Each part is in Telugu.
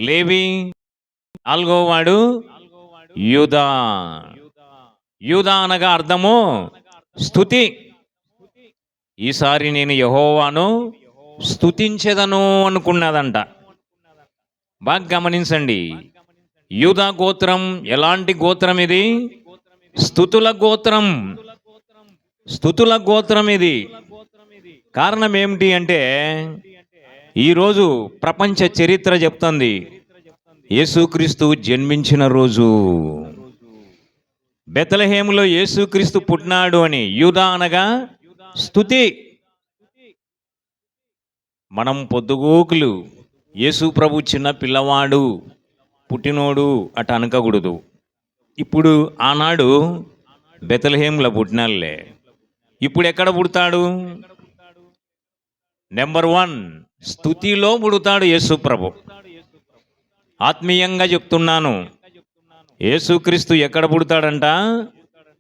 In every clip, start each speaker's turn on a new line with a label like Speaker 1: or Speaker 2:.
Speaker 1: లేవి, నాలుగో వాడు యూదా. యూదా అనగా అర్థము స్తుతి. ఈసారి నేను యెహోవాను స్తుతించెదను అనుకున్నదంట. బాగా గమనించండి, యూదా గోత్రం ఎలాంటి గోత్రం ఇది? స్తుతుల గోత్రం. స్తుతుల గోత్రం ఇది. కారణం ఏమిటి అంటే, ఈరోజు ప్రపంచ చరిత్ర చెప్తుంది యేసుక్రీస్తు జన్మించిన రోజు. బెత్లెహేములో యేసుక్రీస్తు పుట్టినాడు అని. యూదా అనగా స్తుతి. మనం పొద్దుగోకులు యేసు ప్రభు చిన్న పిల్లవాడు పుట్టినోడు అట అనకూడదు. ఇప్పుడు ఆనాడు బెత్లెహేములో పుట్టినాళ్ళే. ఇప్పుడు ఎక్కడ పుడతాడు? నెంబర్ 1 స్తుతిలో పుడతాడు యేసు ప్రభు. ఆత్మీయంగా చెప్తున్నాను, యేసుక్రీస్తు ఎక్కడ పుడతాడంట?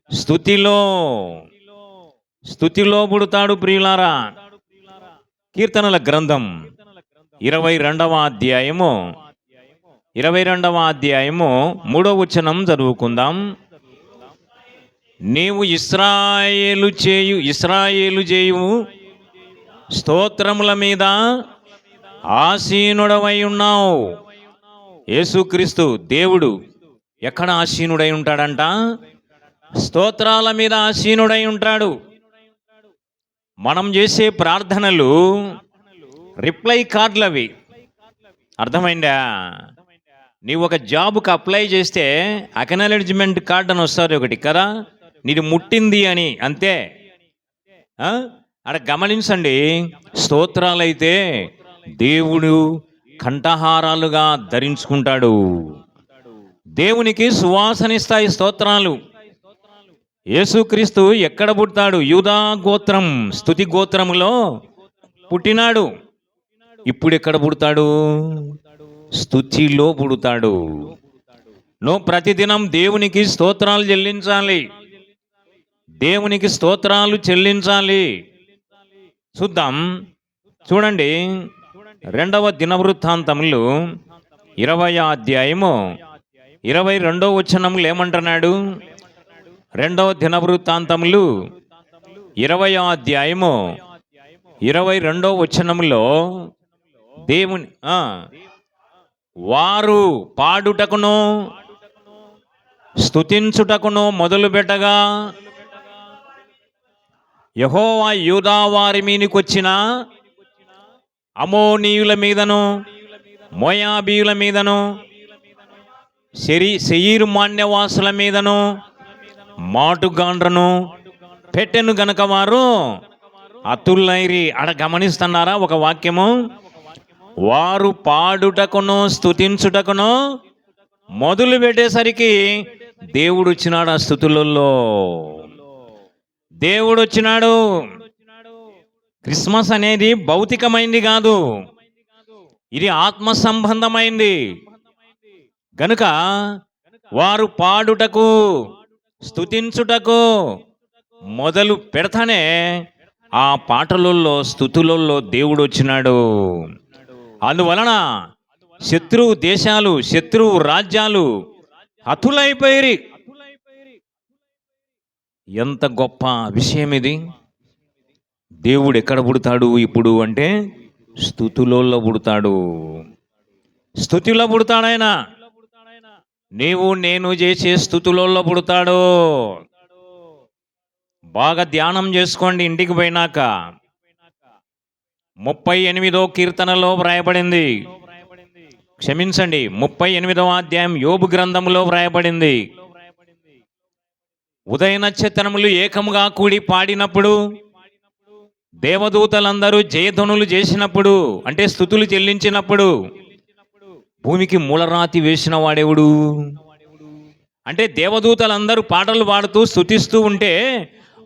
Speaker 1: స్తుతిలో. స్తుతిలో పుడతాడు ప్రియులారా. కీర్తనల గ్రంథం 22వ అధ్యాయము 3వ వచనం చదువుకుందాం. నీవు ఇశ్రాయేలు చేయు స్తోత్రముల మీద ఆసీనుడవై ఉన్నావు. యేసుక్రీస్తు దేవుడు ఎక్కడ ఆసీనుడై ఉంటాడంట? స్తోత్రాల మీద ఆసీనుడై ఉంటాడు. మనం చేసే ప్రార్థనలు రిప్లై కార్డులు అవి. అర్థమైందా? నీవు ఒక జాబ్కి అప్లై చేస్తే అక్నాలెడ్జ్మెంట్ కార్డు అని వస్తుంది ఒకటి కదా, నీది ముట్టింది అని, అంతే. అక్కడ గమనించండి, స్తోత్రాలైతే దేవుడు కంఠహారాలుగా ధరించుకుంటాడు. దేవునికి సువాసనిస్తాయి స్తోత్రాలు. యేసుక్రీస్తు ఎక్కడ పుట్టాడు? యూదా గోత్రం, స్తుతి గోత్రములో పుట్టినాడు. ఇప్పుడు ఎక్కడ పుడతాడు? స్తుతిలో పుడతాడు. ప్రతిదినం దేవునికి స్తోత్రాలు చెల్లించాలి. దేవునికి స్తోత్రాలు చెల్లించాలి. చూద్దాం, చూడండి. 2వ దినవృత్తాంతములు 20వ అధ్యాయము 22వ వచనములు ఏమంటున్నాడు? 2వ దినవృత్తాంతములు 20వ అధ్యాయము 22వ వచనములో దేవుని వారు పాడుటకును స్తుతించుటకును మొదలుపెట్టగా యెహోవా యూదా వారి మీదకొచ్చిన అమోనీయుల మీదను మోయాబీయుల మీదను శెయీరు మాన్యవాసుల మీదను మాటుగాండ్రను పెట్టెను గనక వారు అతుల్లైరి. అడ గమనిస్తున్నారా ఒక వాక్యము? వారు పాడుటకును స్తుతించుటకును మొదలు పెట్టేసరికి దేవుడు వచ్చినాడు. ఆ స్తుతులలో దేవుడు వచ్చినాడు. క్రిస్మస్ అనేది భౌతికమైంది కాదు, ఇది ఆత్మ సంబంధమైంది. గనుక వారు పాడుటకు స్తుతించుటకు మొదలు పెడతానే ఆ పాటలలో స్తుతులలో దేవుడు వచ్చినాడు. అందువలన శత్రువు దేశాలు, శత్రువు రాజ్యాలు హతులైపోయి. ఎంత గొప్ప విషయం ఇది! దేవుడు ఎక్కడ పుడతాడు ఇప్పుడు అంటే స్తుతులలో పుడతాడు. స్తుతిలో పుడతాడాయన. నీవు నేను చేసే స్తుతులలో పుడతాడు. బాగా ధ్యానం చేసుకోండి ఇంటికి పోయినాక. 38వ కీర్తనలో వ్రాయబడింది, క్షమించండి 38వ అధ్యాయం యోబు గ్రంథంలో వ్రాయబడింది. ఉదయ నక్షత్రములు ఏకముగా కూడి పాడినప్పుడు, దేవదూతలందరూ జయధ్వనులు చేసినప్పుడు, అంటే స్తుతులు చెల్లించినప్పుడు, భూమికి మూలరాతి వేసిన వాడెవడు? అంటే దేవదూతలందరూ పాటలు పాడుతూ స్తుతిస్తూ ఉంటే,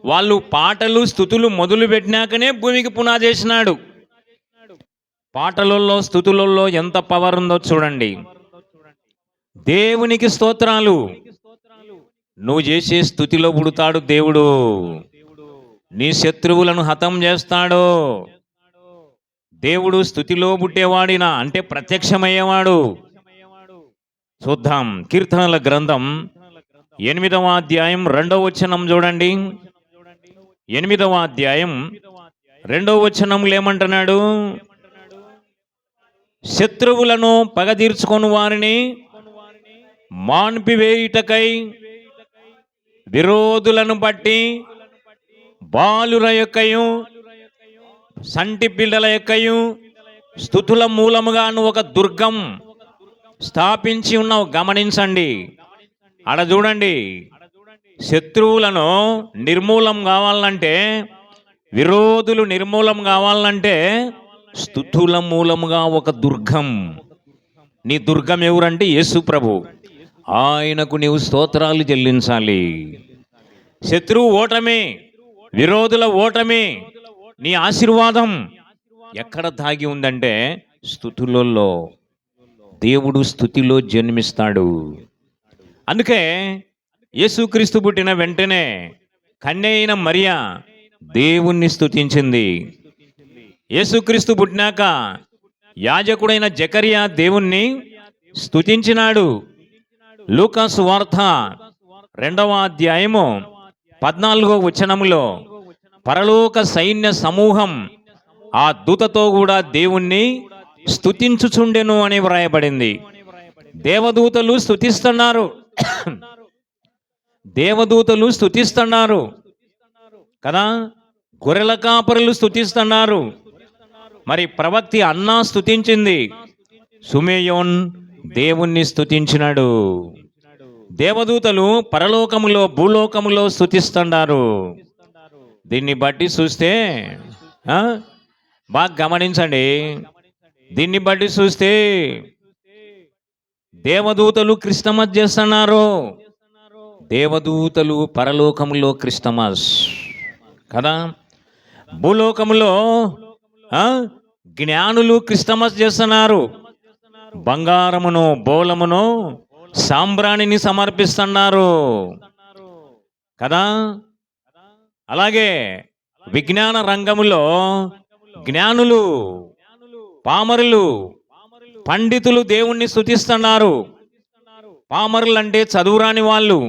Speaker 1: వాళ్ళు పాటలు స్తుతులు మొదలు పెట్టినాకనే భూమికి పునాది వేసినాడు. పాటలలో స్తుతులలో ఎంత పవర్ ఉందో చూడండి. దేవునికి స్తోత్రాలు. నువ్వు చేసే స్తుతిలో పుడతాడు దేవుడు. నీ శత్రువులను హతం చేస్తాడు దేవుడు. స్తుతిలో పుట్టేవాడినా అంటే ప్రత్యక్షమయ్యేవాడు. చూద్దాం. కీర్తనల గ్రంథం 8వ అధ్యాయం 2వ వచనం చూడండి. 8వ అధ్యాయం 2వ వచనంలో ఏమంటున్నాడు? శత్రువులను పగ తీర్చుకొని వారిని మాన్పివేయుటకై విరోధులను బట్టి బాలుర యొక్కయు సంటి పిల్లల యొక్కయు స్తుతుల మూలముగాను ఒక దుర్గం స్థాపించి ఉన్నావు. గమనించండి, ఆడ చూడండి. శత్రువులను నిర్మూలం కావాలంటే, విరోధులు నిర్మూలం కావాలంటే స్తుతుల మూలముగా ఒక దుర్గం. నీ దుర్గం ఎవరంటే యేసు ప్రభు. ఆయనకు నీవు స్తోత్రాలు చెల్లించాలి. శత్రువు ఓటమి, విరోధుల ఓటమి, నీ ఆశీర్వాదం ఎక్కడ దాగి ఉందంటే స్తుతులలో. దేవుడు స్తుతిలో జన్మిస్తాడు. అందుకే యేసుక్రీస్తు పుట్టిన వెంటనే కన్య అయిన మరియా దేవుణ్ణి స్తుతించింది. యేసుక్రీస్తు పుట్టినాక యాజకుడైన జకరియా దేవుణ్ణి స్తుతించినాడు. లూకా సువార్త 2వ అధ్యాయము 14వ వచనములో పరలోక సైన్య సమూహం ఆ దూతతో కూడా దేవుణ్ణి స్తుతించుచుండెను అని వ్రాయబడింది. దేవదూతలు స్తుతిస్తున్నారు, దేవదూతలు స్తుతిస్తున్నారు కదా. గొర్రెల కాపరులు స్తుతిస్తున్నారు. మరి ప్రవక్తి అన్నా స్తుతించింది. సుమేయోన్ దేవుణ్ణి స్తుతించినాడు. దేవదూతలు పరలోకములో భూలోకములో స్తుతిస్తున్నారు. దీన్ని బట్టి చూస్తే బాగా గమనించండి. దీన్ని బట్టి చూస్తే దేవదూతలు క్రిస్టమస్ చేస్తున్నారు. దేవదూతలు పరలోకములో క్రిస్టమస్ కదా. భూలోకములో జ్ఞానులు క్రిస్టమస్ చేస్తున్నారు. బంగారమును, బోలమును, సాంబ్రాణిని సమర్పిస్తున్నారు కదా. అలాగే విజ్ఞాన రంగములో జ్ఞానులు, పామరులు, పండితులు దేవుణ్ణి స్తుతిస్తున్నారు. పామరులు అంటే చదువురాని వాళ్ళు.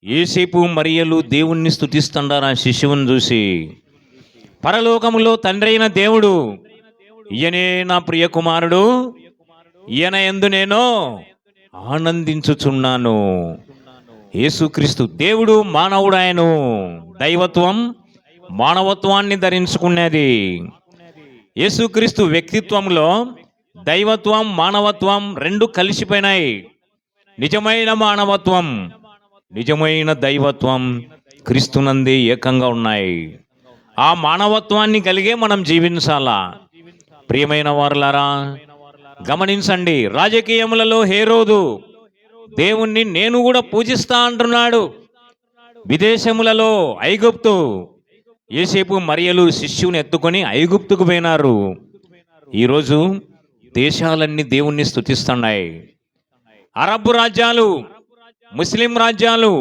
Speaker 1: యేసేపు మరియలు దేవుణ్ణి స్తుతిస్తున్నారు ఆ శిశువుని చూసి. పరలోకములో తండ్రి అయిన దేవుడు, ఈయనే నా ప్రియ కుమారుడు, ఈయన యందు నేను ఆనందించుచున్నాను. యేసుక్రీస్తు దేవుడు, మానవుడు. ఆయన దైవత్వం మానవత్వాన్ని ధరించుకునేది. యేసుక్రీస్తు వ్యక్తిత్వంలో దైవత్వం, మానవత్వం రెండు కలిసిపోయినాయి. నిజమైన మానవత్వం, నిజమైన దైవత్వం క్రీస్తునందే ఏకంగా ఉన్నాయి. ఆ మానవత్వాన్ని కలిగే మనం జీవించాలా. ప్రియమైన వారులారా గమనించండి. రాజకీయములలో హేరోదు దేవుణ్ణి నేను కూడా పూజిస్తా అంటున్నాడు. విదేశములలో ఐగుప్తు, యేసేపు మరియలు శిష్యుని ఎత్తుకొని ఐగుప్తుకు పోయినారు. ఈరోజు దేశాలన్నీ దేవుణ్ణి స్తుతిస్తున్నాయి. అరబ్ రాజ్యాలు, ముస్లిం రాజ్యాలు,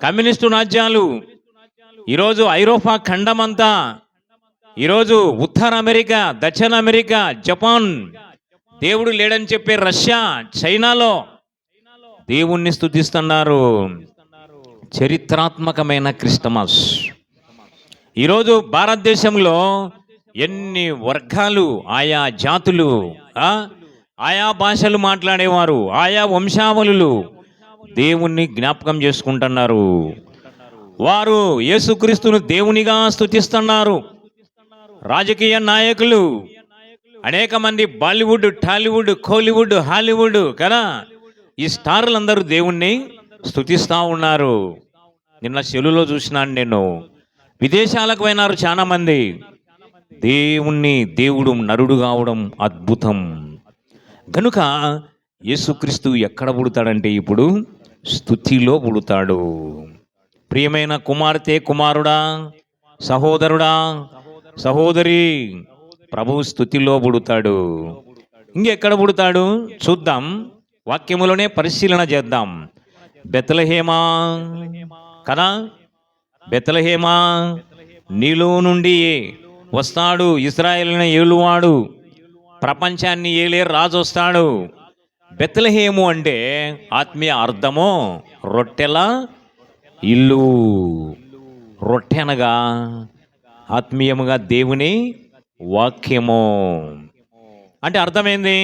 Speaker 1: కమ్యూనిస్టు రాజ్యాలు, ఈరోజు ఐరోపా ఖండమంతా, ఈరోజు ఉత్తర అమెరికా, దక్షిణ అమెరికా, జపాన్, దేవుడు లేడని చెప్పే రష్యా, చైనాలో దేవుణ్ణి స్తుతిస్తున్నారు. చరిత్రాత్మకమైన క్రిస్టమస్. ఈరోజు భారతదేశంలో ఎన్ని వర్గాలు, ఆయా జాతులు, ఆయా భాషలు మాట్లాడేవారు, ఆయా వంశావళులు దేవుణ్ణి జ్ఞాపకం చేసుకుంటున్నారు. వారు యేసుక్రీస్తును దేవునిగా స్తుతిస్తున్నారు. రాజకీయ నాయకులు అనేక మంది బాలీవుడ్, టాలీవుడ్, కోలీవుడ్, హాలీవుడ్ కదా, ఈ స్టార్లందరూ దేవుణ్ణి స్తుతిస్తూ ఉన్నారు. నిన్న సెలులో చూసినాను నేను. విదేశాలకు పోయినారు చాలా మంది. దేవుడు నరుడు కావడం అద్భుతం. కనుక యేసుక్రీస్తు ఎక్కడ పుడతాడంటే ఇప్పుడు స్తుతిలో పుడతాడు. ప్రియమైన కుమార్తె, కుమారుడా, సహోదరుడా, సహోదరి, ప్రభు స్తుతిలో పుడతాడు. ఇంకెక్కడ పుడతాడు చూద్దాం. వాక్యములోనే పరిశీలన చేద్దాం. బెత్లెహేమా కదా, బెత్లెహేమా నీలో నుండి వస్తాడు ఇశ్రాయేలును ఏలువాడు, ప్రపంచాన్ని ఏలే రాజు వస్తాడు. బెత్లెహేము అంటే ఆత్మీయ అర్థము రొట్టెల ఇల్లు. రొట్టె అనగా ఆత్మీయముగా దేవుని వాక్యము. అంటే అర్థమైంది,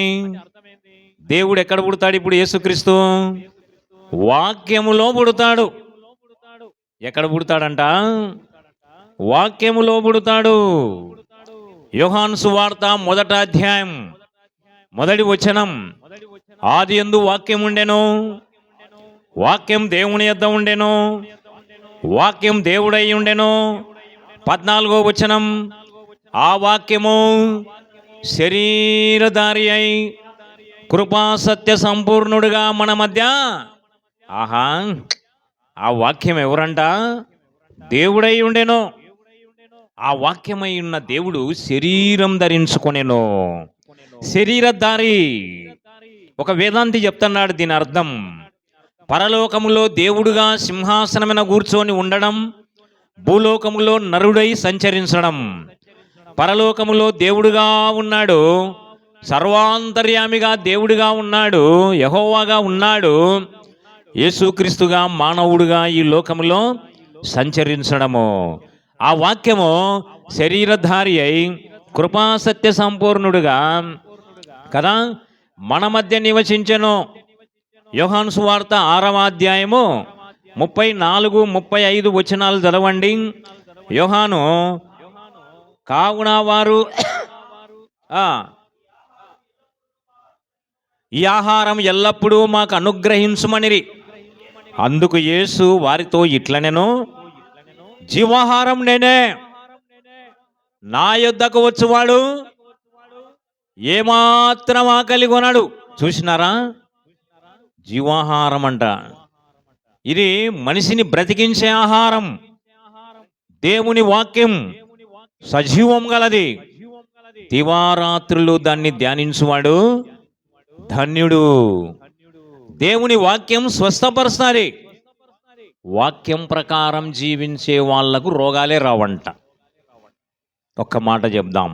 Speaker 1: దేవుడు ఎక్కడ పుడతాడు ఇప్పుడు? యేసుక్రీస్తు వాక్యములో పుడతాడు. ఎక్కడ పుడతాడంట? వాక్యములో పుడతాడు. యోహాను సువార్త 1వ అధ్యాయం 1వ వచనం, ఆది యందు వాక్యం ఉండెను, వాక్యం దేవుని యొద్ద ఉండెను, వాక్యం దేవుడై ఉండెను. 14వ వచనం, ఆ వాక్యము శరీరధారి అయి కృపా సత్య సంపూర్ణుడుగా మన మధ్య. ఆహా, ఆ వాక్యం ఎవరంట? దేవుడై ఉండెను. ఆ వాక్యమై ఉన్న దేవుడు శరీరం ధరించుకొనెను. శరీరధారి. ఒక వేదాంతి చెప్తున్నాడు దీని అర్థం, పరలోకములో దేవుడుగా సింహాసనమైన కూర్చొని ఉండడం, భూలోకములో నరుడై సంచరించడం. పరలోకములో దేవుడుగా ఉన్నాడు, సర్వాంతర్యామిగా దేవుడిగా ఉన్నాడు, యెహోవాగా ఉన్నాడు. యేసుక్రీస్తుగా మానవుడుగా ఈ లోకములో సంచరించడము. ఆ వాక్యము శరీరధారి అయి కృపాసత్య సంపూర్ణుడుగా కదా మన మధ్య నివసించెను. యోహాను సువార్త 6వ అధ్యాయము 34, 35 వచనాలు చదవండి. యోహాను, కావున వారు ఈ ఆహారం ఎల్లప్పుడూ మాకు అనుగ్రహించుమనిరి. అందుకు యేసు వారితో ఇట్లనెను, జీవాహారం నేనే, నా యొద్దకు వచ్చువాడు ఏమాత్రం ఆకలి కొనడు. చూసినారా? జీవాహారం అంట. ఇది మనిషిని బ్రతికించే ఆహారం. దేవుని వాక్యం సజీవం గలది. దివారాత్రులు దాన్ని ధ్యానించువాడు ధన్యుడు. దేవుని వాక్యం స్వస్థపరుస్తుంది. వాక్యం ప్రకారం జీవించే వాళ్లకు రోగాలే రావంట. ఒక్క మాట చెప్దాం.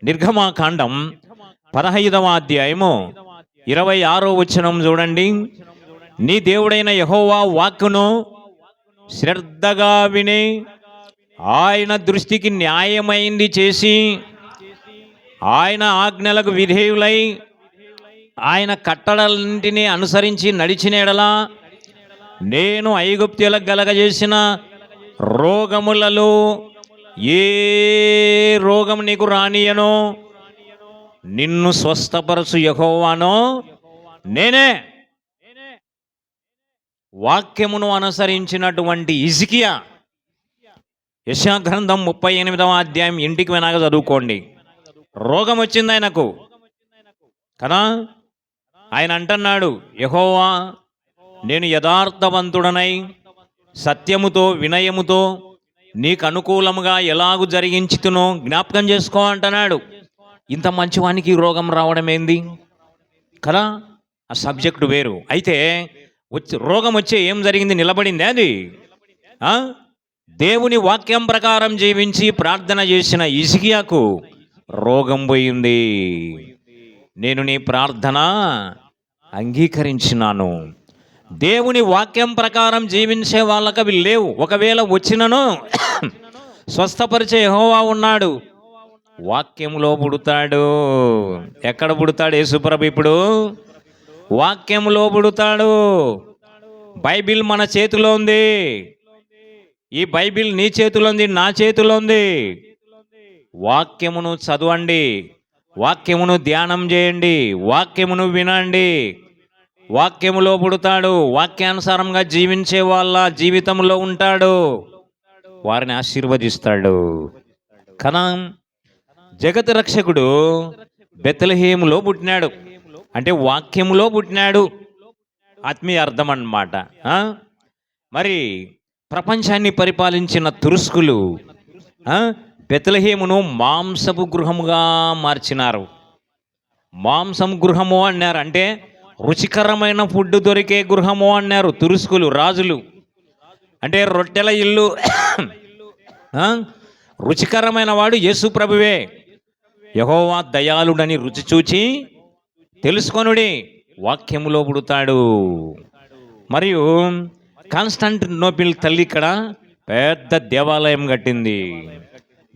Speaker 1: నిర్గమాకాండం 15వ అధ్యాయము 26వ వచనం చూడండి. నీ దేవుడైన యెహోవా వాక్కును శ్రద్ధగా విని ఆయన దృష్టికి న్యాయమైంది చేసి ఆయన ఆజ్ఞలకు విధేయులై ఆయన కట్టడలన్నింటినీ అనుసరించి నడిచిన ఎడల నేను ఐగుప్తులకు కలగజేసిన రోగములలో ఏ రోగం నీకు రానియనో, నిన్ను స్వస్థపరచు యెహోవానో నేనే. వాక్యమును అనుసరించినటువంటి హిజ్కియా, యెషయా గ్రంథం 38వ అధ్యాయం ఇంటికి వినాక చదువుకోండి. రోగం వచ్చింది ఆయనకు కదా. ఆయన అంటున్నాడు, యెహోవా నేను యథార్థవంతుడనై సత్యముతో వినయముతో నీకు అనుకూలముగా ఎలాగూ జరిగించుతునో జ్ఞాపకం చేసుకో అంటున్నాడు. ఇంత మంచివానికి రోగం రావడం ఏంది కదా? ఆ సబ్జెక్టు వేరు. అయితే రోగం వచ్చే ఏం జరిగింది? నిలబడింది అది. దేవుని వాక్యం ప్రకారం జీవించి ప్రార్థన చేసిన హిజ్కియాకు రోగం పోయింది. నేను నీ ప్రార్థన అంగీకరించినాను. దేవుని వాక్యం ప్రకారం జీవించే వాళ్ళకి అవి లేవు. ఒకవేళ వచ్చినను స్వస్థపరిచే యెహోవా ఉన్నాడు. వాక్యంలో పుడతాడు. ఎక్కడ పుడతాడు యేసుప్రభు? ఇప్పుడు వాక్యంలో పుడతాడు. బైబిల్ మన చేతిలో ఉంది. ఈ బైబిల్ నీ చేతిలో ఉంది, నా చేతిలో ఉంది. వాక్యమును చదవండి, వాక్యమును ధ్యానం చేయండి, వాక్యమును వినండి. వాక్యములో పుడతాడు. వాక్యానుసారంగా జీవించే వాళ్ళ జీవితంలో ఉంటాడు. వారిని ఆశీర్వదిస్తాడు. కనా జగత్ రక్షకుడు బెత్లెహేములో పుట్టినాడు. అంటే వాక్యములో పుట్టినాడు. ఆత్మీయ అర్థం అన్నమాట. మరి ప్రపంచాన్ని పరిపాలించిన తురుస్కులు బెత్లెహేమును మాంసపు గృహముగా మార్చినారు. మాంసం గృహము అన్నారు. అంటే రుచికరమైన ఫుడ్ దొరికే గృహము అన్నారు తురుస్కులు, రాజులు. అంటే రొట్టెల ఇల్లు. రుచికరమైన వాడు యేసు ప్రభువే. యెహోవా దయాళుడని రుచి చూచి తెలుసుకొనుడి. వాక్యములో పుడతాడు. మరియు కాన్స్టాంటినోపిల్ తల్లి ఇక్కడ పెద్ద దేవాలయం కట్టింది.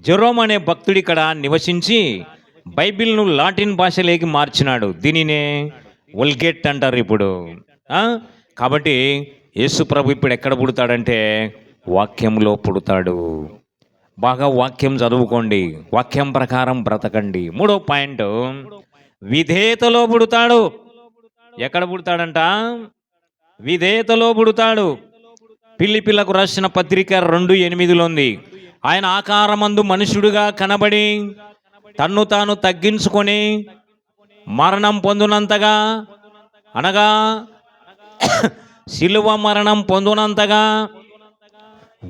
Speaker 1: జెరోమ్ అనే భక్తుడు ఇక్కడ నివసించి బైబిల్ను లాటిన్ భాషలోకి మార్చినాడు. దీనినే వల్గేట్ అంటారు ఇప్పుడు. కాబట్టి యేసు ప్రభు ఇప్పుడు ఎక్కడ పుడతాడంటే వాక్యంలో పుడతాడు. బాగా వాక్యం చదువుకోండి, వాక్యం ప్రకారం బ్రతకండి. మూడో పాయింట్, విధేయతలో పుడతాడు. ఎక్కడ పుడతాడంట? విధేయతలో పుడతాడు. ఫిలిప్పీలకు రాసిన పత్రిక 2:8 ఉంది. ఆయన ఆకారమందు మనుషుడుగా కనబడి తన్ను తాను తగ్గించుకొని మరణం పొందునంతగా, అనగా శిలువ మరణం పొందునంతగా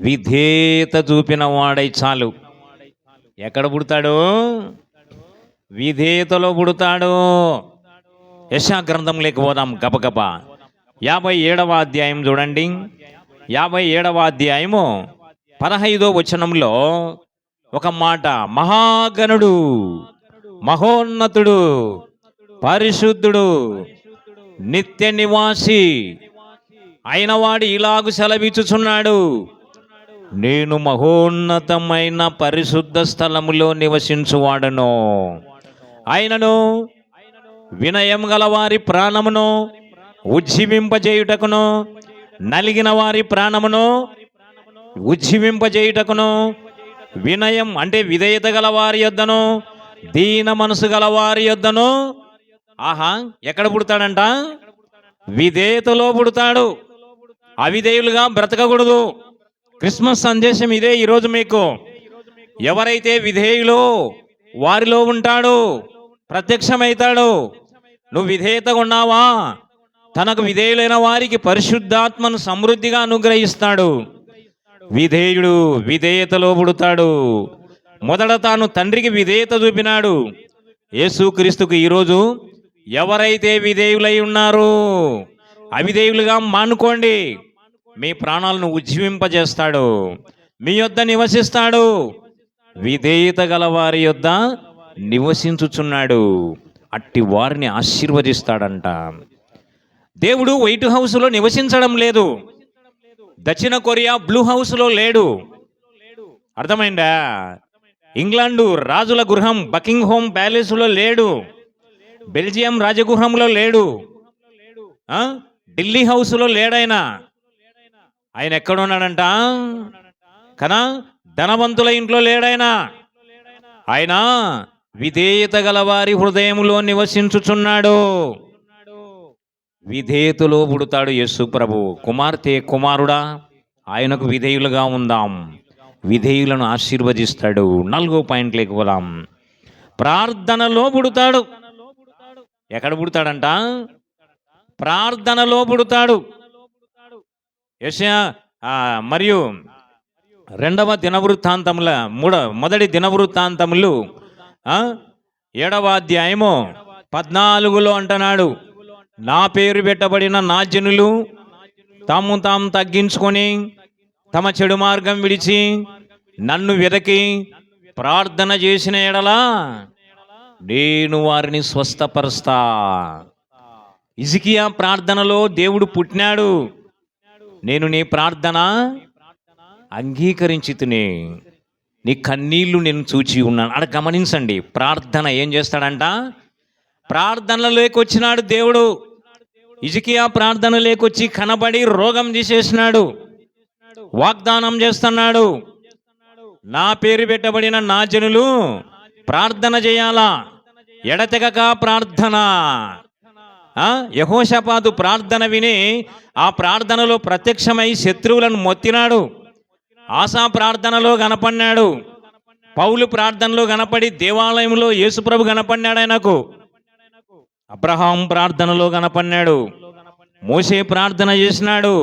Speaker 1: విధేయత చూపిన వాడై చాలు. ఎక్కడ పుడతాడు? విధేయతలో పుడతాడు. యెషయా గ్రంథంలోకి పోదాం గబగబా. 57వ అధ్యాయం చూడండి. 57వ అధ్యాయము 15వ వచనంలో ఒక మాట, మహాగణుడు, మహోన్నతుడు, పరిశుద్ధుడు, నిత్య నివాసి అయిన వాడు ఇలాగు సెలవిచ్చుచున్నాడు, నేను మహోన్నతమైన పరిశుద్ధ స్థలములో నివసించువాడను. ఆయనను వినయం గల వారి ప్రాణమును ఉజ్జీవింపజేయుటకును, నలిగిన వారి ప్రాణమును ఉజ్జీవింపజేయుటకును, వినయం అంటే విధేయత గల వారి యొద్దను, దీన మనసు గల వారి యొద్దను. ఆహా, ఎక్కడ పుడతాడంట? విధేయతలో పుడతాడు. అవిధేయులుగా బ్రతకకూడదు. క్రిస్మస్ సందేశం ఇదే ఈరోజు మీకు. ఎవరైతే విధేయులో వారిలో ఉంటాడు, ప్రత్యక్షమవుతాడు. నువ్వు విధేయతగా ఉన్నావా? తనకు విధేయులైన వారికి పరిశుద్ధాత్మను సమృద్ధిగా అనుగ్రహిస్తాడు. విధేయుడు విధేయతలో పుడతాడు. మొదట తాను తండ్రికి విధేయత చూపినాడు. యేసుక్రీస్తుకు ఈరోజు ఎవరైతే విధేయులై ఉన్నారో, అవిధేయులుగా మానుకోండి. మీ ప్రాణాలను ఉజ్జీవింపజేస్తాడు, మీ యొద్ద నివసిస్తాడు. విధేయత గల వారి యొద్ద నివసించుచున్నాడు. అట్టి వారిని ఆశీర్వదిస్తాడంట. దేవుడు వైట్ హౌస్లో నివసించడం లేదు. దక్షిణ కొరియా బ్లూ హౌస్లో లేడు. అర్థమైందా? ఇంగ్లాండు రాజుల గృహం బకింగ్హామ్ ప్యాలెస్లో లేడు. బెల్జియం రాజగృహంలో లేడు. ఢిల్లీ హౌస్లో లేడాయన. ఆయన ఎక్కడున్నాడంట? కదా, ధనవంతుల ఇంట్లో లేడాయన. ఆయన విధేయత గల వారి హృదయములో నివసించుచున్నాడు. విధేయతలో పుడతాడు యేసు ప్రభు. కుమార్తె, కుమారుడా, ఆయనకు విధేయులుగా ఉందాం. విధేయులను ఆశీర్వదిస్తాడు. 4వ పాయింట్లోకి పోదాం. ప్రార్థనలో పుడతాడు. ఎక్కడ పుడతాడంట? ప్రార్థనలో పుడతాడు. యెషయా మరియు 2వ దినవృత్తాంతముల మొదటి దినవృత్తాంతములు 7వ అధ్యాయము 14లో అంటున్నాడు, నా పేరు పెట్టబడిన నా జనులు తాము తాము తగ్గించుకొని తమ చెడు మార్గం విడిచి నన్ను వెదకి ప్రార్థన చేసిన ఎడలా నేను వారిని స్వస్థపరుస్తా. హిజ్కియా ప్రార్థనలో దేవుడు పుట్టినాడు. నేను నీ ప్రార్థన అంగీకరించితిని, నీ కన్నీళ్లు నేను చూచి ఉన్నాను. అక్కడ గమనించండి, ప్రార్థన ఏం చేస్తాడంట? ప్రార్థనలోకి వచ్చినాడు దేవుడు. హిజ్కియా ప్రార్థనలోకి వచ్చి కనబడి రోగం తీసేసినాడు, వాగ్దానం చేస్తున్నాడు. నా పేరు పెట్టబడిన నా జనులు ప్రార్థన చేయాలా, ఎడతెగక ప్రార్థన. యెహోషాపాతు ప్రార్థన విని ఆ ప్రార్థనలో ప్రత్యక్షమై శత్రువులను మొత్తినాడు. ఆసా ప్రార్థనలో కనపడినాడు. పౌలు ప్రార్థనలో కనపడి దేవాలయంలో యేసుప్రభు కనపడినాడు ఆయనకు. అబ్రహాం ప్రార్థనలో కనపడినాడు. మోషే ప్రార్థన చేసినాడు.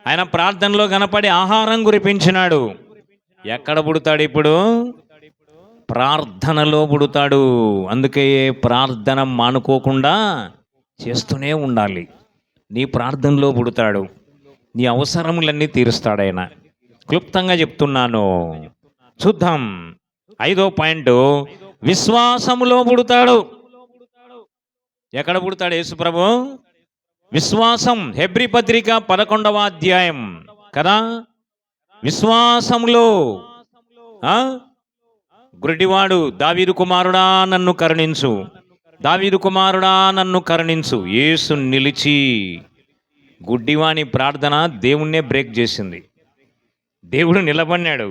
Speaker 1: ఆయన ప్రార్థనలో కనపడి ఆహారం కురిపించినాడు. ఎక్కడ పుడతాడు ఇప్పుడు? ప్రార్థనలో పుడతాడు. అందుకే ప్రార్థన మానుకోకుండా చేస్తూనే ఉండాలి. నీ ప్రార్థనలో పుడతాడు. నీ అవసరములన్నీ తీరుస్తాడు ఆయన. క్లుప్తంగా చెప్తున్నాను, చూద్దాం. 5వ పాయింట్, విశ్వాసములో పుడతాడు. ఎక్కడ పుడతాడు యేసుప్రభు? విశ్వాసం. హెబ్రీ పత్రిక 11వ అధ్యాయం కదా. విశ్వాసంలో ఆ గుడ్డివాడు, దావీదు కుమారుడా నన్ను కరుణించు, దావీదు కుమారుడా నన్ను కరుణించు. యేసు నిలిచి గుడ్డివాని ప్రార్థన దేవుణ్ణే బ్రేక్ చేసింది. దేవుడు నిలబడినాడు.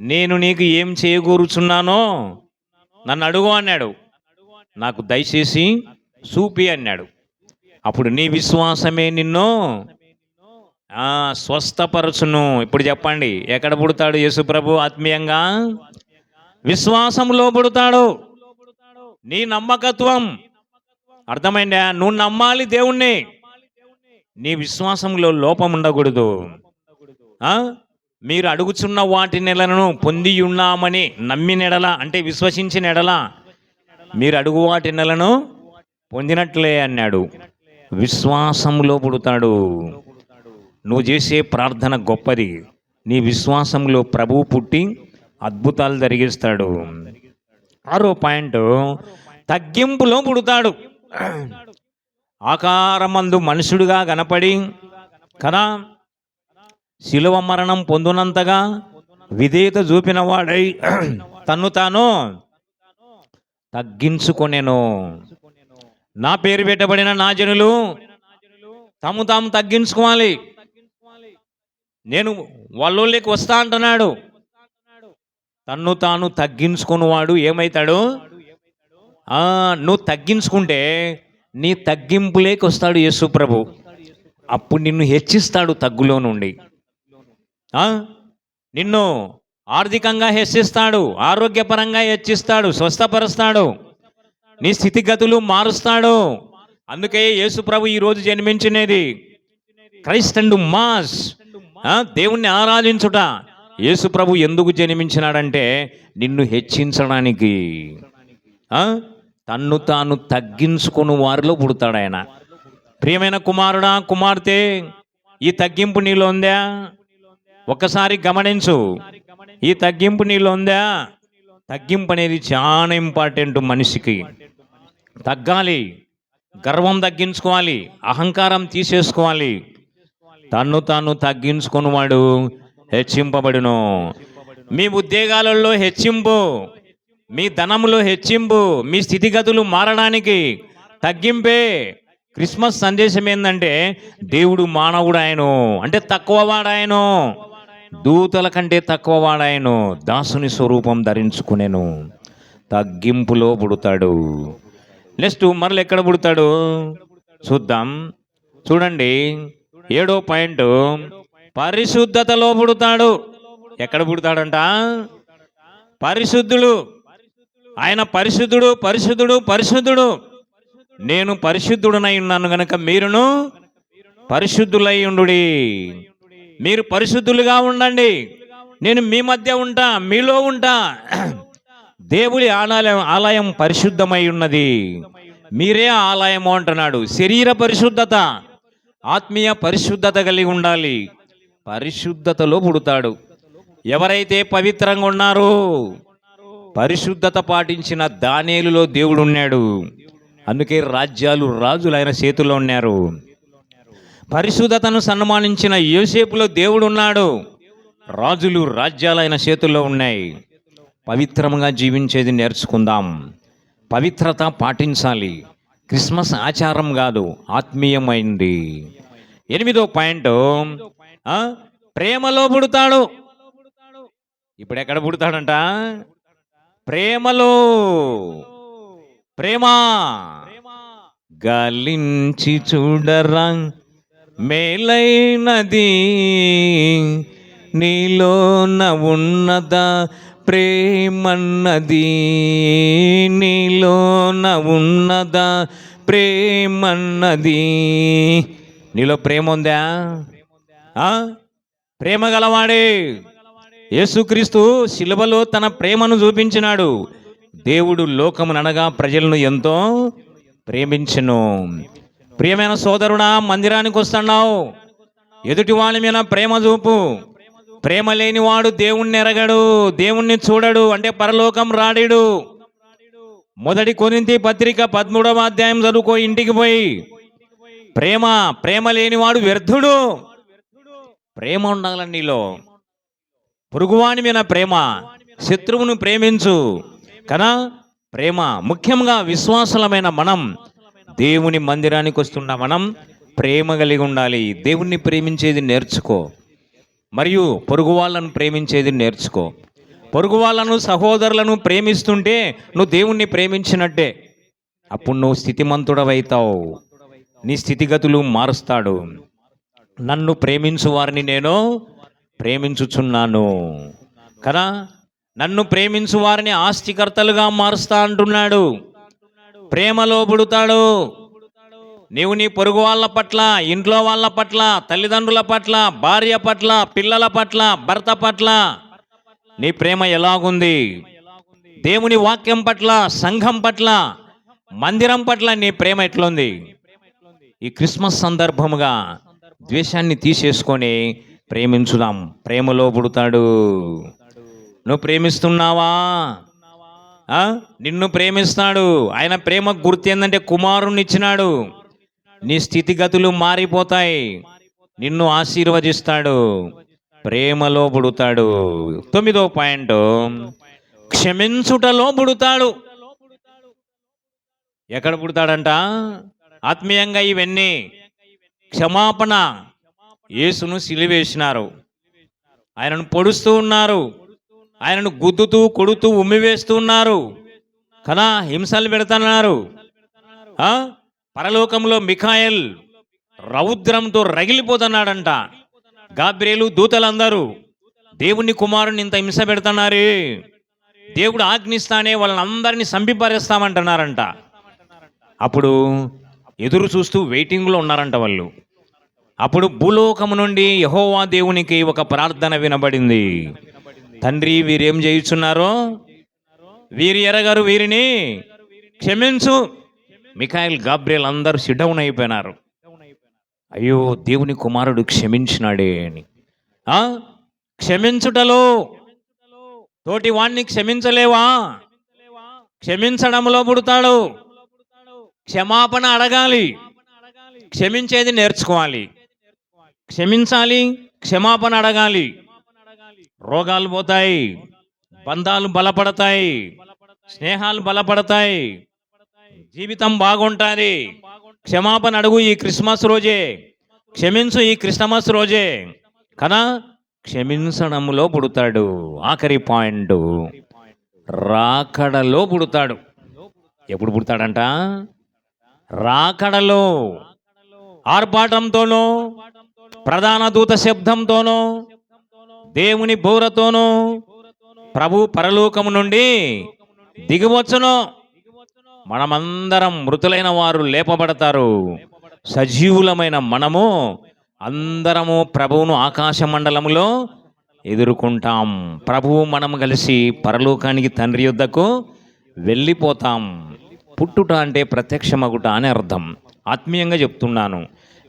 Speaker 1: నేను నీకు ఏం చేయగూరుచున్నానో నన్ను అడుగు అన్నాడు. నాకు దయచేసి చూపి అన్నాడు. అప్పుడు నీ విశ్వాసమే నిన్ను స్వస్థపరచును. ఇప్పుడు చెప్పండి, ఎక్కడ పుడతాడు యేసుప్రభు ఆత్మీయంగా? విశ్వాసంలో పుడతాడు. నీ నమ్మకత్వం అర్థమైందా? నువ్వు నమ్మాలి దేవుణ్ణి. నీ విశ్వాసంలో లోపం ఉండకూడదు. మీరు అడుగుచున్న వాటి నెలను పొంది ఉన్నామని నమ్మినెడల, అంటే విశ్వసించిన ఎడల మీరు అడుగు వాటి నెలను పొందినట్లే అన్నాడు. విశ్వాసంలో పుడతాడు. నువ్వు చేసే ప్రార్థన గొప్పది. నీ విశ్వాసంలో ప్రభువు పుట్టి అద్భుతాలు జరిగిస్తాడు. 6వ పాయింట్, తగ్గింపులో పుడతాడు. ఆకారమందు మనుషుడుగా కనపడి కదా, శిలువ మరణం పొందునంతగా విధేయత చూపిన వాడై తన్ను తాను తగ్గించుకొనెను. నా పేరు పెట్టబడిన నా జనులు తాము తగ్గించుకోవాలి. నేను వాళ్ళోళ్ళకి వస్తా అంటున్నాడు. తన్ను తాను తగ్గించుకున్నవాడు ఏమవుతాడు? నువ్వు తగ్గించుకుంటే నీ తగ్గింపులేకి వస్తాడు యేసు ప్రభు. అప్పుడు నిన్ను హెచ్చిస్తాడు తగ్గులో నుండి. నిన్ను ఆర్థికంగా హెచ్చిస్తాడు, ఆరోగ్యపరంగా హెచ్చిస్తాడు, స్వస్థపరుస్తాడు, నీ స్థితిగతులు మారుస్తాడు. అందుకే యేసు ప్రభు ఈరోజు జన్మించినది క్రైస్ట్ అండ్ మాస్, దేవుణ్ణి ఆరాధించుట. యేసు ప్రభు ఎందుకు జన్మించినాడంటే నిన్ను హెచ్చించడానికి. తన్ను తాను తగ్గించుకుని వారిలో పుడతాడు ఆయన. ప్రియమైన కుమారుడా, కుమార్తె, ఈ తగ్గింపు నీలో ఉందా? ఒక్కసారి గమనించు, ఈ తగ్గింపు నీలో ఉందా? తగ్గింపు అనేది చాలా ఇంపార్టెంట్. మనిషికి తగ్గాలి, గర్వం తగ్గించుకోవాలి, అహంకారం తీసేసుకోవాలి. తన్ను తాను తగ్గించుకున్నవాడు హెచ్చింపబడును. మీ ఉద్యోగాలలో హెచ్చింపు, మీ ధనములో హెచ్చింపు, మీ స్థితిగతులు మారడానికి తగ్గింపే. క్రిస్మస్ సందేశం ఏంటంటే దేవుడు మానవుడాయను, అంటే తక్కువవాడాయను, దూతల కంటే తక్కువవాడాయను, దాసుని స్వరూపం ధరించుకునేను. తగ్గింపులో పుడతాడు. నెక్స్ట్ మరలు ఎక్కడ పుడతాడు చూద్దాం. చూడండి, 7వ పాయింట్, పరిశుద్ధతలో పుడతాడు. ఎక్కడ పుడతాడంట? పరిశుద్ధుడు. ఆయన పరిశుద్ధుడు, పరిశుద్ధుడు, పరిశుద్ధుడు. నేను పరిశుద్ధుడనై ఉన్నాను గనక మీరును పరిశుద్ధులై ఉండుడి. మీరు పరిశుద్ధులుగా ఉండండి. నేను మీ మధ్య ఉంటా, మీలో ఉంటా. దేవుడి ఆలయం పరిశుద్ధమై ఉన్నది, మీరే ఆలయము అంటున్నాడు. శరీర పరిశుద్ధత, ఆత్మీయ పరిశుద్ధత కలిగి ఉండాలి. పరిశుద్ధతలో పుడతాడు. ఎవరైతే పవిత్రంగా ఉన్నారో, పరిశుద్ధత పాటించిన దానియేలులో దేవుడు ఉన్నాడు. అందుకే రాజ్యాలు రాజులు ఆయన చేతుల్లో ఉన్నారు. పరిశుద్ధతను సన్మానించిన యోసేపులో దేవుడు ఉన్నాడు. రాజులు రాజ్యాలు ఆయన చేతుల్లో ఉన్నాయి. పవిత్రంగా జీవించేది నేర్చుకుందాం. పవిత్రత పాటించాలి. క్రిస్మస్ ఆచారం కాదు, ఆత్మీయమైంది. 8వ పాయింట్, ప్రేమలో పుడతాడు. ఇప్పుడు ఎక్కడ పుడతాడంట? ప్రేమలో. ప్రేమ గాలించి చూడరా మేలైనది, నీలోన ఉన్నదా ప్రేమన్నది, నీలోన ఉన్నదా ప్రేమన్నది. నీలో ప్రేమ ఉందా? ప్రేమ గలవాడే యేసుక్రీస్తు శిలువలో తన ప్రేమను చూపించినాడు. దేవుడు లోకముననగా ప్రజలను ఎంతో ప్రేమించెను. ప్రియమైన సోదరుడా, మందిరానికి వస్తున్నావు, ఎదుటి వాని మీద ప్రేమ చూపు. ప్రేమ లేనివాడు దేవుణ్ణి ఎరగడు, దేవుణ్ణి చూడడు, అంటే పరలోకం రాడిడు. మొదటి కొరింథీ పత్రిక 13వ అధ్యాయం చదువుకో, ఇంటికి పోయి. ప్రేమ ప్రేమ లేనివాడు వ్యర్థుడు. ప్రేమ ఉండాలని నీలో. పొరుగువాని మీద ప్రేమ, శత్రువును ప్రేమించు కదా. ప్రేమ ముఖ్యంగా విశ్వాసులమైన మనం, దేవుని మందిరానికి వస్తున్న మనం ప్రేమ కలిగి ఉండాలి. దేవుణ్ణి ప్రేమించేది నేర్చుకో, మరియు పొరుగు వాళ్ళను ప్రేమించేది నేర్చుకో. పొరుగు వాళ్ళను, సహోదరులను ప్రేమిస్తుంటే నువ్వు దేవుణ్ణి ప్రేమించినట్టే. అప్పుడు నువ్వు స్థితిమంతుడవైతావు, నీ స్థితిగతులు మారుస్తాడు. నన్ను ప్రేమించు వారిని నేను ప్రేమించుచున్నాను కదా. నన్ను ప్రేమించు వారిని ఆస్తికర్తలుగా మారుస్తా అంటున్నాడు. ప్రేమలో పుడతాడు. నీవు నీ పొరుగు వాళ్ళ పట్ల, ఇంట్లో వాళ్ళ పట్ల, తల్లిదండ్రుల పట్ల, భార్య పట్ల, పిల్లల పట్ల, భర్త పట్ల నీ ప్రేమ ఎలాగుంది? దేవుని వాక్యం పట్ల, సంఘం పట్ల, మందిరం పట్ల నీ ప్రేమ ఎట్లుంది? ఈ క్రిస్మస్ సందర్భముగా ద్వేషాన్ని తీసేసుకొని ప్రేమించుదాం. ప్రేమలో పుడతాడు. నువ్వు ప్రేమిస్తున్నావా? నిన్ను ప్రేమిస్తాడు. ఆయన ప్రేమ గుర్తు ఏంటంటే కుమారుణ్ణి ఇచ్చినాడు. నీ స్థితిగతులు మారిపోతాయి. నిన్ను ఆశీర్వదిస్తాడు. ప్రేమలో పుడతాడు. 9వ పాయింట్, క్షమించుటలో పుడతాడు. ఎక్కడ పుడతాడంట? ఆత్మీయంగా ఇవన్నీ క్షమాపణ. యేసును సిలువేసినారు, ఆయనను పొడుస్తూ ఉన్నారు, ఆయనను గుద్దుతూ కొడుతూ ఉమ్మివేస్తూ ఉన్నారు కదా, హింసలు పెడుతున్నారు. పరలోకంలో మిఖాయల్ రౌద్రంతో రగిలిపోతున్నాడంట. గాబ్రియేలు, దూతలందరూ దేవుని కుమారుని ఇంత హింస పెడుతున్నారే, దేవుడు ఆజ్ఞిస్తానే వాళ్ళందరినీ సంపిపరేస్తామంటున్నారంట. అప్పుడు ఎదురు చూస్తూ వెయిటింగ్లో ఉన్నారంట వాళ్ళు. అప్పుడు భూలోకము నుండి యెహోవా దేవునికి ఒక ప్రార్థన వినబడింది. తండ్రి, వీరేం చేయుచున్నారో వీరు ఎరగరు, వీరిని క్షమించు. మిఖాయిల్, గాబ్రియల్ అందరూ సిడౌన్ అయిపోయినారు. అయ్యో, దేవుని కుమారుడు క్షమించినాడే అని. క్షమించుటలో తోటి వాణ్ణి క్షమించలేవా? క్షమించడంలో పుడతాడు. క్షమాపణ అడగాలి, క్షమించేది నేర్చుకోవాలి. క్షమించాలి, క్షమాపణ అడగాలి. రోగాలు పోతాయి, బంధాలు బలపడతాయి, స్నేహాలు బలపడతాయి, జీవితం బాగుంటుంది. క్షమాపణ అడుగు ఈ క్రిస్మస్ రోజే, క్షమించు ఈ క్రిస్మస్ రోజే కదా. క్షమించడంలో పుడతాడు. ఆఖరి పాయింట్, రాకడలో పుడతాడు. ఎప్పుడు పుడతాడంట? రాకడలో. ఆర్భాటంతోనో, ప్రధాన దూత శబ్దంతోనో, దేవుని బోరతోనో ప్రభు పరలోకము నుండి దిగివచ్చును. మనమందరం మృతులైన వారు లేపబడతారు. సజీవులమైన మనము అందరము ప్రభువును ఆకాశ మండలములో ఎదుర్కొంటాం. ప్రభువు మనం కలిసి పరలోకానికి, తండ్రి యొద్దకు వెళ్ళిపోతాం. పుట్టుట అంటే ప్రత్యక్షమగుట అని అర్థం. ఆత్మీయంగా చెప్తున్నాను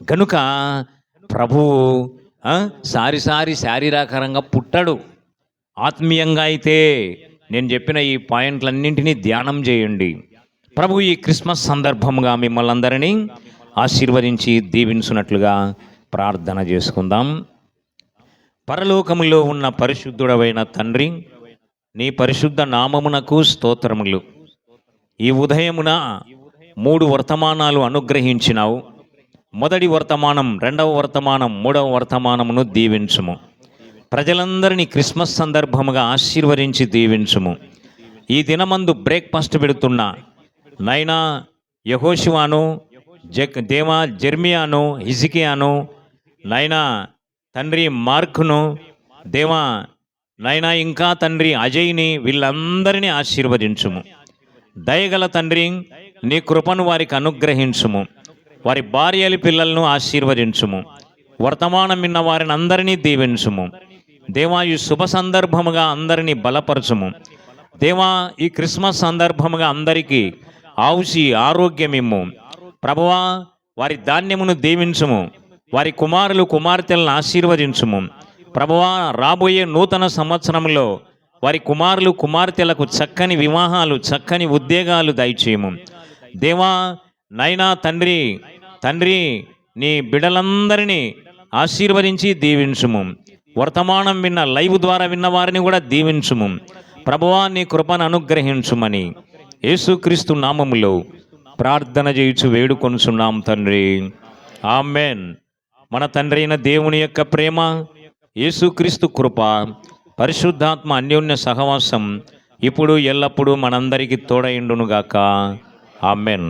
Speaker 1: కనుక ప్రభువు శారీరకంగా పుట్టడు. ఆత్మీయంగా అయితే నేను చెప్పిన ఈ పాయింట్లన్నింటినీ ధ్యానం చేయండి. ప్రభు ఈ క్రిస్మస్ సందర్భంగా మిమ్మల్ని అందరినీ ఆశీర్వదించి దీవించున్నట్లుగా ప్రార్థన చేసుకుందాం. పరలోకములో ఉన్న పరిశుద్ధుడవైన తండ్రి, నీ పరిశుద్ధ నామమునకు స్తోత్రములు. ఈ ఉదయమున 3 వర్తమానాలు అనుగ్రహించినావు. మొదటి వర్తమానం, రెండవ వర్తమానం, మూడవ వర్తమానమును దీవించుము. ప్రజలందరినీ క్రిస్మస్ సందర్భముగా ఆశీర్వదించి దీవించుము. ఈ దినమందు బ్రేక్ఫాస్ట్ పెడుతున్న నైనా యెహోషువాను, జెర్మియాను, హిజ్కియాను, నైనా తండ్రి మార్కును, దేవా నైనా ఇంకా తండ్రి అజయ్ని, వీళ్ళందరినీ ఆశీర్వదించుము. దయగల తండ్రి, నీ కృపను వారికి అనుగ్రహించుము. వారి భార్యలు, పిల్లలను ఆశీర్వదించుము. వర్తమానం విన్న వారిని అందరినీ దీవించుము. దేవా, ఈ శుభ సందర్భముగా అందరినీ బలపరచుము. దేవా, ఈ క్రిస్మస్ సందర్భముగా అందరికీ ఆయుషి ఆరోగ్యమిమ్ము. ప్రభువా, వారి ధాన్యమును దీవించుము. వారి కుమారులు, కుమార్తెలను ఆశీర్వదించుము. ప్రభువా, రాబోయే నూతన సంవత్సరంలో వారి కుమారులు కుమార్తెలకు చక్కని వివాహాలు, చక్కని ఉద్యోగాలు దయచేయము దేవా. నైనా తండ్రి తండ్రి నీ బిడ్డలందరినీ ఆశీర్వదించి దీవించుము. వర్తమానం విన్న, లైవ్ ద్వారా విన్న వారిని కూడా దీవించుము ప్రభువా. నీ కృపను అనుగ్రహించుమని యేసుక్రీస్తు నామములో ప్రార్థన చేయుచు వేడుకొనుచున్నాం తండ్రి, ఆమెన్. మన తండ్రి అయిన దేవుని యొక్క ప్రేమ, యేసుక్రీస్తు కృప, పరిశుద్ధాత్మ అన్యోన్య సహవాసం ఇప్పుడు ఎల్లప్పుడూ మనందరికీ తోడైండునుగాక. ఆమెన్.